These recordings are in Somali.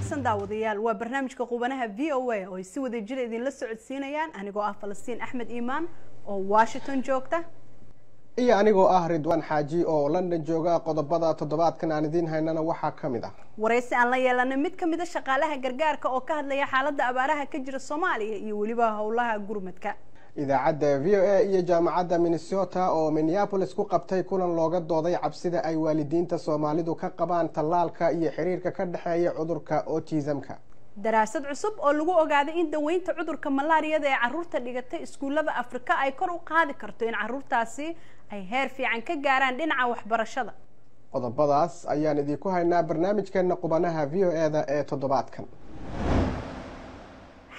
wanaagsan daawadayaal waa barnaamijka qubanaha VOA oo ay si wada jir idin la socodsiinayaan anigoo ah Falastiin Axmed Iimaan oo Washington joogta iyo anigoo ah Ridwan Xaaji oo London jooga qodobada toddobaadkan aan idin haynana waxa kamid ah wareysi aan la yeelanay mid kamid ah shaqaalaha gargaarka oo ka hadlaya xaaladda abaaraha ka jira Soomaaliya iyo waliba howlaha gurmadka idaacadda VOA iyo jaamacadda Minnesota oo Minneapolis ku qabtay kulan looga dooday cabsida ay waalidiinta Soomaalidu ka qabaan talaalka iyo xiriirka ka dhaxeeya cudurka autism-ka daraasad cusub oo lagu ogaaday in daweynta cudurka malaariyada ee carruurta dhigatay iskuulada Afrika ay kor u qaadi karto in carruurtaasi ay heer fiican ka gaaraan dhinaca waxbarashada qodobadaas ayaan idinku haynaa barnaamijkeena qubanaha VOA-da ee toddobaadkan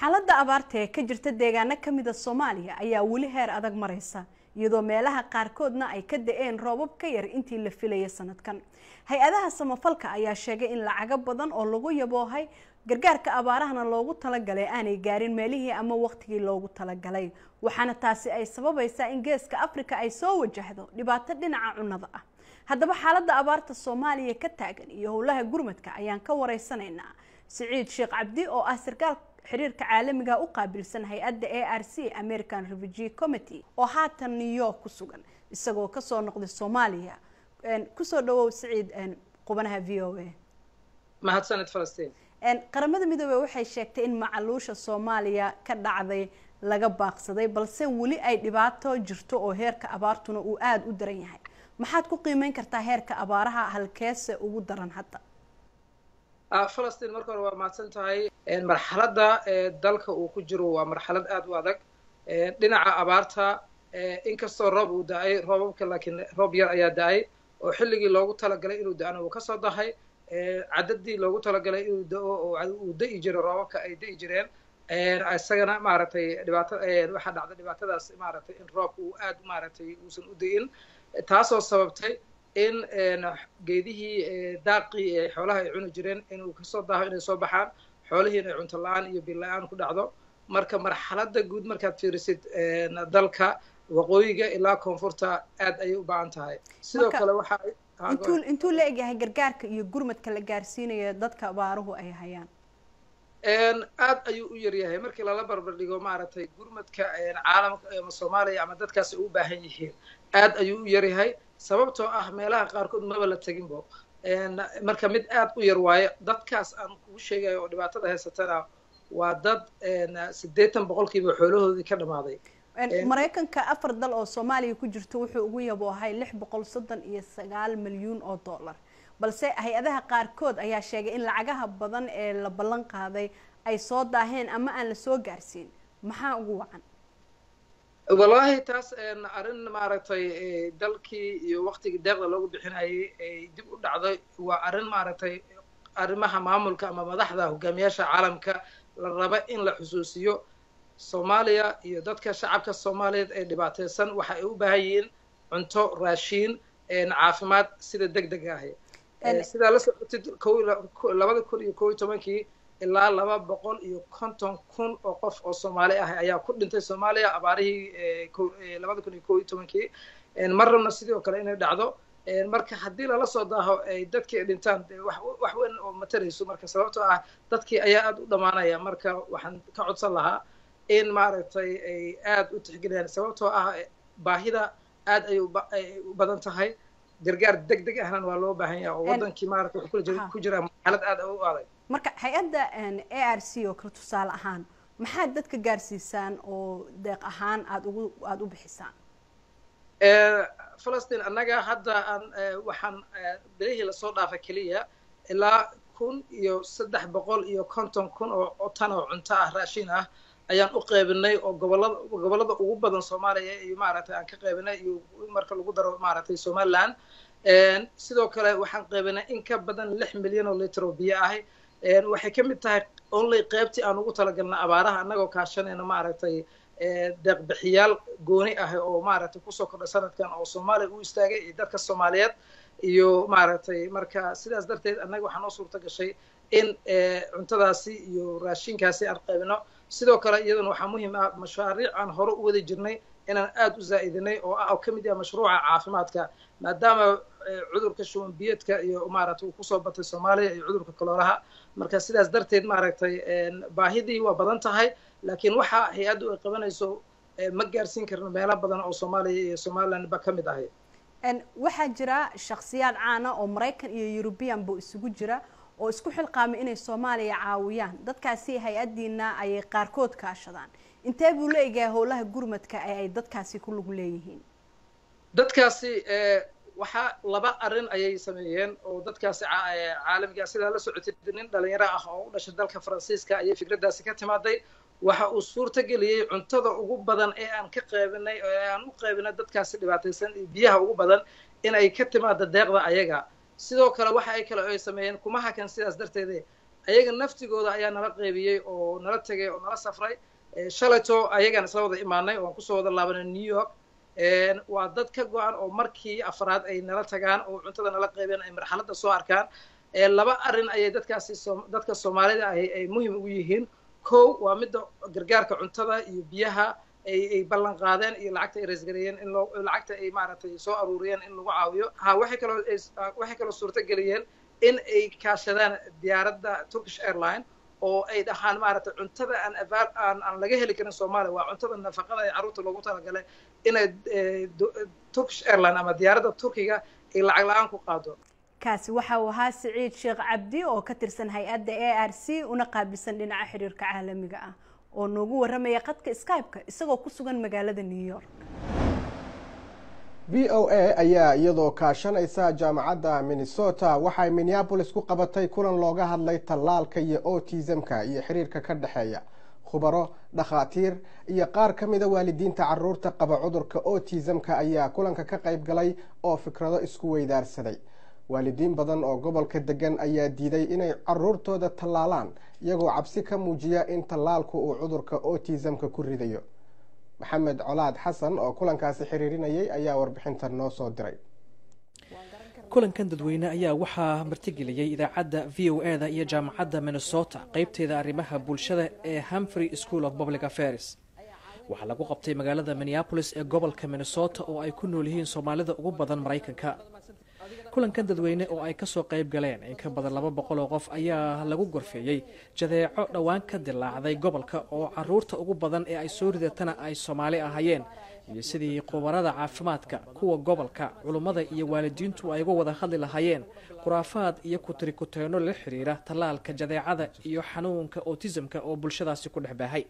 xaaladda abaarta ee ka jirta deegaano ka mid ah Soomaaliya ayaa wali heer adag maraysa iyadoo meelaha qaarkoodna ay ka da'een roobab ka yar intii la filayay sanadkan hay-adaha samafalka ayaa sheegay in lacago badan oo lagu yaboohay gargaarka abaarahana loogu talagalay aanay gaarin meelihii ama waqtigii loogu talagalay waxaana taasi ay sababaysaa in geeska Afrika ay soo wajahdo dhibaato dhinaca cunnada ah haddaba xaaladda abaarta Soomaaliya ka taagan iyo howlaha gurmadka ayaan ka wareysanaynaa Saciid Sheekh Cabdi oo ah sarkaal xiriirka caalamiga u qaabilsan hay'adda ARC American Refugee Committee oo haatan New York ku sugan isagoo ka soo noqday Soomaaliya ku soo dhawow Saciid qubanaha VOA mahadsanid Falastiin qaramada midoobay waxay sheegtay in macaluusha Soomaaliya ka dhacday laga baaqsaday balse wali ay dhibaato jirto oo heerka abaartuna uu aad u daran yahay maxaad ku qiimeyn kartaa heerka abaaraha halkeese ugu daran hadda Falastiin marka hore waa mahadsan tahay marxaladda dalka uu ku jiro waa marxalad aad u adag dhinaca abaarta inkastoo roob uu da'ay roobabka laakiin roob yar ayaa da'ay oo xilligii loogu talagalay inuu da'ana uu ka soo dahay cadadii loogu talagalay inuu da'o oo uu da'i jiro roobabka ay da'i jireen isagana maaragtay dhibaato waxa dhacday dhibaatadaas maaragtay in roobku uu aad maaragtay uusan u da'in taasoo sababtay in geedihii daaqii xoolaha ay cuni jireen inuu ka soo daaho inay soo baxaan xoolihii inay cunto la'aan iyo biyo la'aan ku dhacdo marka marxaladda guud markaad fiirisid dalka waqooyiga ilaa koonfurta aad ayay u baahan tahay sidoo kale waxa intuu la egyahay gargaarka iyo gurmadka la gaarsiinayo dadka abaaruhu ay hayaan aad ayuu u yaryahay markii lala barbar dhigo maaragtay gurmadka caalamka ama Soomaaliya ama dadkaasi u baahan yihiin aad ayuu u yaryahay sababtoo ah meelaha qaarkood maba la taginbo marka mid aad u yar waaye dadkaas aan kugu sheegayo oo dhibaatada haysatana waa dad 80% xoolahoodii ka dhamaaday Mareykanka 4 dal oo Soomaaliya ku jirto wuxuu ugu yaboohay 639 milyan oo dollar balse hay'adaha qaarkood ayaa sheegay in lacagaha badan ee la ballan qaaday ay soo daaheen ama aan la soo gaarsiin maxaa ugu wacan والله تاس أرن مارتي دلكي وقتي دقة لو بحناي دب دعضي وأرن مارتي أرمها معمول كأما مدحضة وجميع عالم كالربع إن الحسوسيو Soomaaliya iyo dadka shacabka Soomaaliyeed ee dhibaataysan waxay u baahan cunto raashin caafimaad sida degdeg ah sida la socotid 2011 ilaa 250,000 oo qof oo Soomaali ah ayaa ku dhintay Soomaaliya abaarihii 2011 marna sidoo kale inay dhacdo marka hadii la soo daaho ay dadkii dhintaan wax weyn oo matarayso marka sababtoo ah dadkii ayaa aad u dhamaanaya marka waxaan ka codsan lahaa in maaragtay ay aad u tixgeliyaan sababtoo ah baahida aad ay u badan tahay gargaar degdeg ahna waa loo baahan yahay oo wadankii maaragtay ku jira xaalad aad u adag marka hay'adda ARC oo kala tusaale ahaan maxaa dadka gaarsiisaan oo deeq ahaan aad u bixisaan Falastiin annaga hadda waxaan bilihii la soo dhaafay kaliya ilaa 1,350 oo tan oo cunto ah raashin ah ayaan u qaybinay oo gobolada ugu badan Soomaaliya iyo maaragtay aan ka qaybinay iyo marka lagu daro maaragtay Somaliland sidoo kale waxaan qaybinay in ka badan 6 milyan oo litir oo biyo ah waxay ka mid tahay only qaybtii aan ugu talagalnay abaaraha annagoo kaashanayna maaragtay deeq bixiyaal gooni ah oo maaragtay ku soo kordhay sanadkan oo Soomaaliya u istaagay iyo dadka Soomaaliyeed iyo maaragtay marka sidaas darteed annaga waxaan u suurta gashay in cuntadaasi iyo raashinkaasi aan qaybino sidoo kale iyaduna waxa muhiim ah mashaariic aan hore u wada jirnay inaan aad u zaa'idinay oo ka mid yahay mashruuca caafimaadka maadaama cudurka shuban biyeedka iyo maaragtay uu kusoo batay Soomaaliya iyo cudurka kolooraha marka sidaas darteed maaragtay baahidii waa badan tahay laakiin waxa hay'addu ay qabanayso ma gaarsiin karno meelo badan oo Soomaaliya iyo Somaliland ba ka mid ahay waxaa jira shakhsiyaad caan ah oo Mareykan iyo European buu isugu jira oo isku xilqaamay inay Soomaaliya caawiyaan dadkaasi hay'adiina ay qaarkood ka ashadaan intee buu leeyahay howlaha gurmadka ay dadkaasi ku lug leeyihiin dadkaasi waxa laba arin ayay sameeyeen oo dadkaasi caalamiga sida la socotay nin dhalinyaro ah oo u dhashay dalka Faransiiska ayay fikradaasi ka timaaday waxa uu suurta geliyay cuntada ugu badan ee aan ka qaybinay oo aan u qaybinay dadkaasi dhibaataysan iyo biyaha ugu badan in ay ka timaado deeqda ayaga sidoo kale waxa ay kale ay sameeyeen kuma hakan sidaas darteed ayaga naftigooda ayaa nala qaybiyay oo nala tagay oo nala safray shalayto ayagaan isla wada imaanay oo ku soo wada laabanay New York waa dad ka go'an oo markii afraad ay nala tagaan oo cuntada nala qaybeen ay marxaladda soo arkaan laba arin ayay dadka Soomaalida ay muhiim ugu yihiin kow waa mid gargaarka cuntada iyo biyaha ay ballan qaadeen iyo lacagta ay raasgareeyeen in lacagta ay maaragtay soo aruuriyeen in lagu caawiyo waxay kaloo suurta geliyeen in ay kaashadaan diyaaradda Turkish Airlines oo ay dhahaan maaragtay cuntada aan laga heli karin Soomaaliya waa cuntada nafaqada ee carruurta loogu talagalay inay Turkish Airlines ama diyaaradda Turkiga ay lacag la'aan ku qaado kaasi waxa uu ahaa Siciid Sheekh Cabdi oo ka tirsan hay'adda ARC una qaabilsan dhinaca xiriirka caalamiga ah oo noogu waramaya qadka Skype-ka isagoo ku sugan magaalada New York VOA ayaa iyadoo kaashanaysa jaamacadda Minnesota waxay Minneapolis ku qabatay kulan looga hadlay tallaalka iyo autism-ka iyo xiriirka ka dhaxeeya khubaro dhakhaatiir iyo qaar ka mid ah waalidiinta carruurta qaba cudurka autism-ka ayaa kulanka ka qayb galay oo fikrado isku weydaarsaday waalidiin badan oo gobolka degan ayaa diiday inay carruurtooda tallaalaan iyagoo cabsi ka muujiya in tallaalku uu cudurka autism-ka ku ridayo maxamed colaad xasan oo kulankaasi xiriirinayay ayaa warbixintan noo soo diray kulankan dadweyne ayaa waxaa martigeliyey idaacadda VOA-da iyo jaamacadda Minnesota qaybteeda arrimaha bulshada ee Humphrey School of Public Affairs waxaa lagu qabtay magaalada Minneapolis ee gobolka Minnesota oo ay ku nool yihiin Soomaalida ugu badan Mareykanka kulankan dadweyne oo ay ka soo qayb galeen in ka badan 200 oo qof ayaa lagu gorfeeyay jadeeco dhawaan ka dilaacday gobolka oo carruurta ugu badan ee ay soo ridatana ay Soomaali ahaayeen iyo sidii khubarada caafimaadka kuwa gobolka culimada iyo waalidiintu ay uga wada hadli lahaayeen khuraafaad iyo kutirikuteeno la xiriira tallaalka jadeecada iyo xanuunka autism-ka oo bulshadaasi ku dhex baahay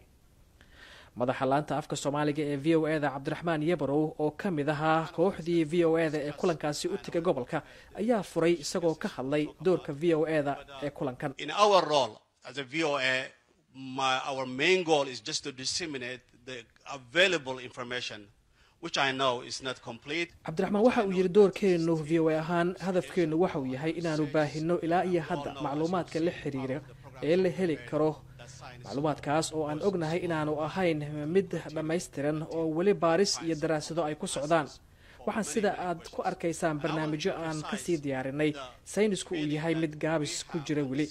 madaxa laanta afka Soomaaliga ee VOA-da Cabdiraxmaan Yabarow oo ka mid ahaa kooxdii VOA-da ee kulankaasi u tagay gobolka ayaa furay isagoo ka hadlay doorka VOA-da ee kulankan. In our role as a VOA, our main goal is just to disseminate the available information which I know is not complete. Cabdiraxmaan waxa uu yiri doorkeenu VOA ahaan hadafkeenu waxa uu yahay inaanu baahino ilaa iyo hadda macluumaadka la xiriira ee la heli karo macluumaadkaas oo aan ognahay inaanu ahayn mid dhammaystiran oo weli baaris iyo daraasado ay ku socdaan waxaan sida aad ku arkaysaan barnaamijyo aan ka sii diyaarinay saynisku uu yahay mid gaabis ku jira weli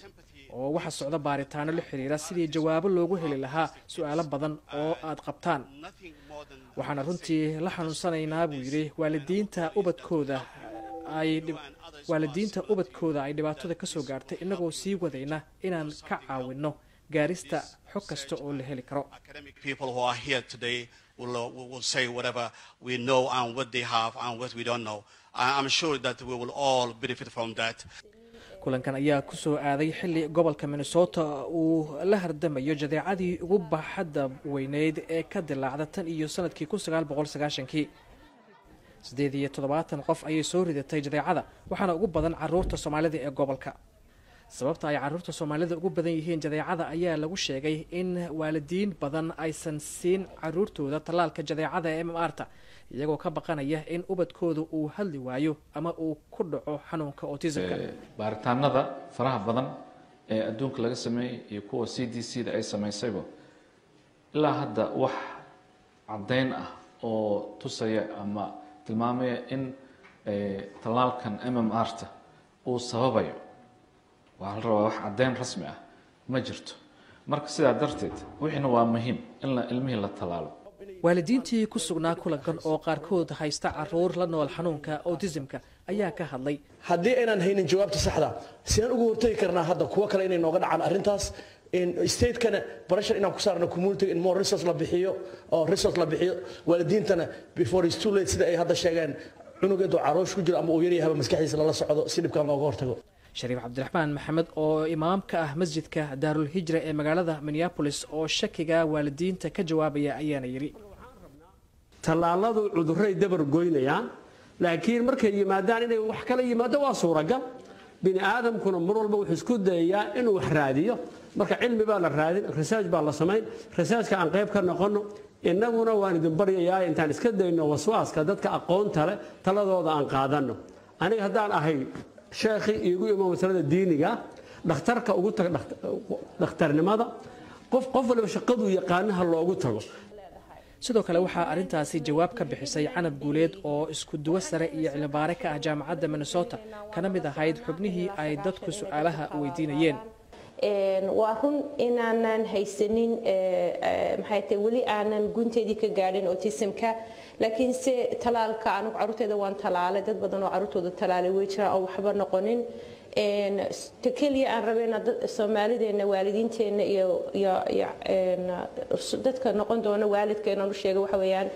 oo waxa socda baaritaano la xiriira sidii jawaabo loogu heli lahaa su'aalo badan oo aad qabtaan waxaan runtii la xanuunsanaynaa buu yiri waalidiinta ubadkooda ay dhibaatada ka soo gaartay inagoo sii wadayna inaan ka caawinno gaarista xog kasta oo la heli karo people who are here today will say whatever we know and what they have and what we don't know. I'm sure that we will all benefit from that. kulankan ayaa ku soo aaday xilli gobolka Minnesota uu la hardamayo jadeecadii ugu baaxadda weyneyd ee ka dilaacda tan iyo sanadkii 1990kii 87 qof ayay soo ridatay jadeecada waxaana ugu badan carruurta Soomaalida ee gobolka sababta ay carruurta Soomaalida ugu badan yihiin jadeecada ayaa lagu sheegay in waalidiin badan aysan siin carruurtooda tallaalka jadeecada ee MMR-ta iyagoo ka baqanaya in ubadkooda uu hadli waayo ama uu ku dhaco xanuunka autism-ka baaritaanada faraha badan ee adduunka laga sameeyay iyo kuwa CDC-da ay sameysayba ilaa hadda wax caddayn ah oo tusaya ama tilmaamaya in tallaalkan MMR-ta uu sababayo waxaa la rabaa wax caddayn rasmi ah ma jirto marka sidaa darteed wixina waa muhiim in ilmihii la tallaalo waalidiintii ku sugnaa kulankan oo qaarkood haysta caruur la nool xanuunka autismka ayaa ka hadlay. haddii aynaan haynin jawaabta saxda sidaan ugu hortagi karnaa hadda kuwa kale inay nooga dhacaan arrintaas stateskana barashar inaan ku saarno community in more resource la bixiyo waalidiintana before it's too late sida ay hadda sheegeen cunugeedu caroosh ku jiro ama uu yaryahaba maskaxdiisa lala socdo si dhibkaan looga hortago. shariif cabdiraxmaan maxamed oo imaam ka ah masjidka daarul hijra ee magaalada Minneapolis oo shakiga waalidiinta ka jawaabaya ayaana yiri tallaaladu cudurray dabar goynayaan laakiin markay yimaadaan inay wax kala yimaado waa suuragal bini aadamkuna mar walba wuxuu isku dayayaa inuu wax raadiyo marka cilmi baa la raadin research baa la sameyn researchka aan qayb ka noqono innaguna waan idin baryayaa intaan iska dayno waswaaska dadka aqoonta leh taladooda aan qaadano aniga haddaan ahay sheekhi igu imaam masalada diiniga dhakhtarka ugu tag dhakhtarnimada qof waliba shaqadu yaqaanaha loogu tago. sidoo kale waxaa arintaasi jawaab ka bixisay Canab Guuleed oo isku duwa sare iyo cilmi baare ka ah jaamacadda Minnesota kana mid ahayd xubnihii ay dadku su'aalaha weydiinayeen. waa run inaanan haysanin maxay tahay weli aanan gunteedii ka gaadhin autismka laakiin se talaalka anigu caruurteeda waan talaalay dad badan oo caruurtooda talaalay way jiraan oo waxba noqonin keliya aan rabeyna Soomaalideena waalidiinteena iyo dadka noqon doona waalidkeena u sheegay waxa weeyaan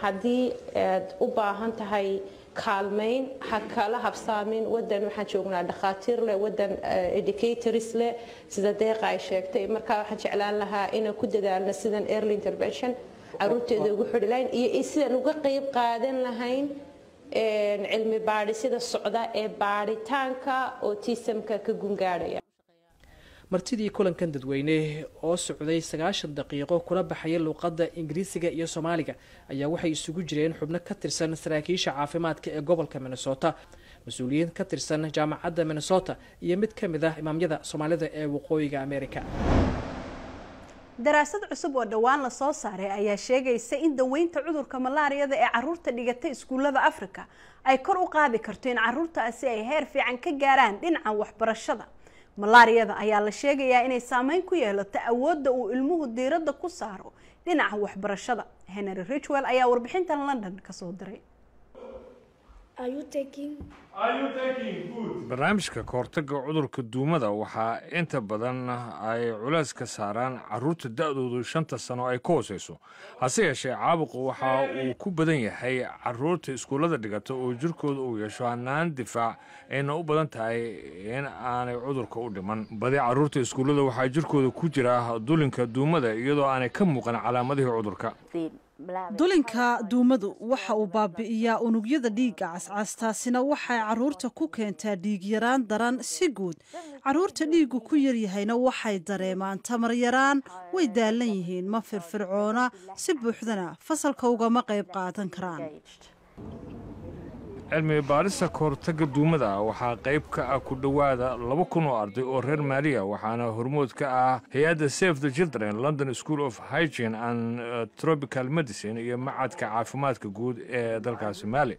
haddii aad u baahan tahay kaalmayn ha kala habsaamin wadan waxaan joognaa dhakhaatiir leh wadan educators leh sida deeqa ay sheegtay marka waxaan jeclaan lahaa inaan ku dadaalno sidan early intervention caruurteeda ugu xidhi lahayn iyo sidaan uga qayb qaadan lahayn cilmi baadhisida socda ee baaritaanka autismka ka gungaadhaya. martidii kulankan dadweyne oo socday 90 daqiiqo kula baxay luqadda Ingiriisiga iyo Soomaaliga ayaa waxay isugu jireen xubno ka tirsan saraakiisha caafimaadka ee gobolka Minnesota, mas'uuliyiin ka tirsan jaamacadda Minnesota iyo mid ka mid ah imaamyada Soomaalida ee waqooyiga Ameerika. daraasad cusub oo dhawaan la soo saaray ayaa sheegaysa in daweynta cudurka malaariyada ee caruurta dhigata iskuulada Afrika ay kor u qaadi karto in caruurtaasi ay heer fiican ka gaaraan dhinaca waxbarashada. malaariyada ayaa la sheegayaa inay saameyn ku yeelato awoodda uu ilmuhu diiradda ku saaro dhinaca waxbarashada. Henry Richwell ayaa warbixintan London ka soo diray. barnaamijka kahortagga cudurka duumada waxaa inta badan ay culays ka saaraan caruurta da'doodu 5 sano ay ka hooseyso hase yeeshee caabuqu waxa uu ku badan yahay caruurta iskuullada dhigata oo jirkooda uu yeesho hanaan difaac ayna u badan tahay in aanay cudurka u dhiman. badi caruurta iskuullada waxaa jirkooda ku jira dulinka duumada iyadoo aanay ka muuqan calaamadihii cudurka. dulinka duumadu waxa uu baabi'iyaa unugyada dhiigga cascas taasina waxay caruurta ku keentaa dhiig yaraan daran. si guud caruurta dhiiggu ku yaryahayna waxay dareemaan tamar yaraan way daalan yihiin ma firfircoona si buuxdana fasalka ugama qayb qaadan karaan. cilmi baarista kahortagga duumada waxaa qayb ka ah ku dhowaada 2,000 oo arday oo reer Maaliya waxaana hormood ka ah hay'adda Save the Children, London School of Hygiene and Tropical Medicine iyo macadka caafimaadka guud ee dalkaasi Maali.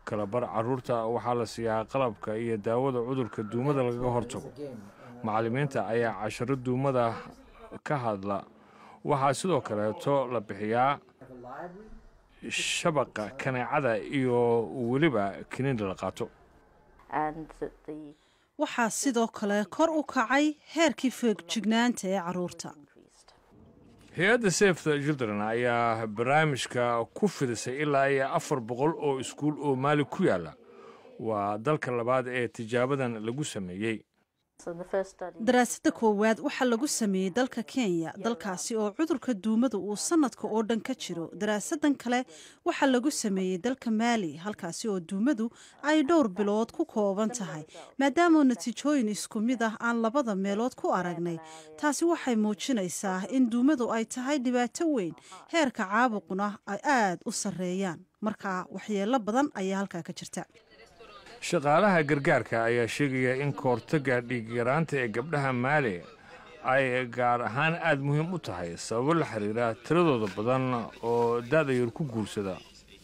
kala bar caruurta waxaa la siiyaa qalabka iyo daawada cudurka duumada laga hortago. macallimiinta ayaa casharo duumada ka hadla. waxaa sidoo kaleeto la bixiyaa shabaqa kaneecada iyo weliba kiniin la qaato. waxaa sidoo kale kor u kacay heerkii feejignaanta ee caruurta. hay-adda Save the Children ayaa barnaamijka ku fidisay ilaa 400 oo iskuul oo Maali ku yaala. waa dalka labaad ee tijaabadan lagu sameeyey. daraasada koowaad waxaa lagu sameeyey dalka Kenya, dalkaasi oo cudurka duumada uu sanadka oo dhan ka jiro. daraasadan kale waxaa lagu sameeyey dalka Maali, halkaasi oo duumadu ay dhowr bilood ku kooban tahay. maadaama natiijooyin isku mid ah aan labada meelood ku aragnay, taasi waxay muujinaysaa in duumadu ay tahay dhibaato weyn, heerka caabuquna ay aad u sareeyaan. marka waxyeello badan ayaa halkaa ka jirta. shaqaalaha gargaarka ayaa sheegaya in kahortagga dhiig yaraanta ee gabdhaha Maali ay gaar ahaan aad muhiim u tahay sababo la xiriira tiradooda badan oo da'da yar ku guursada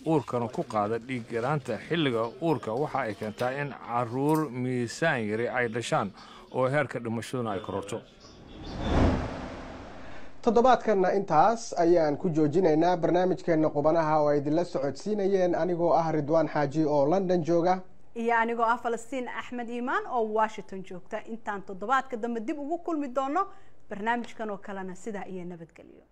uurkana ku qaada dhiig yaraanta xilliga uurka waxa ay keentaa in caruur miisaan yari ay dhashaan oo heerka dhimashaduna ay kororto. toddobaadkanna intaas ayaan ku joojinaynaa barnaamijkeena qubanaha oo ay idinla socodsiinayeen anigoo ah Ridwaan Xaaji oo London jooga iyo anigoo ah Falastiin Axmed Iimaan oo Washington joogta intaan toddobaadka dambe dib ugu kulmi doono barnaamijkan oo kalena sida iyo nabadgelyo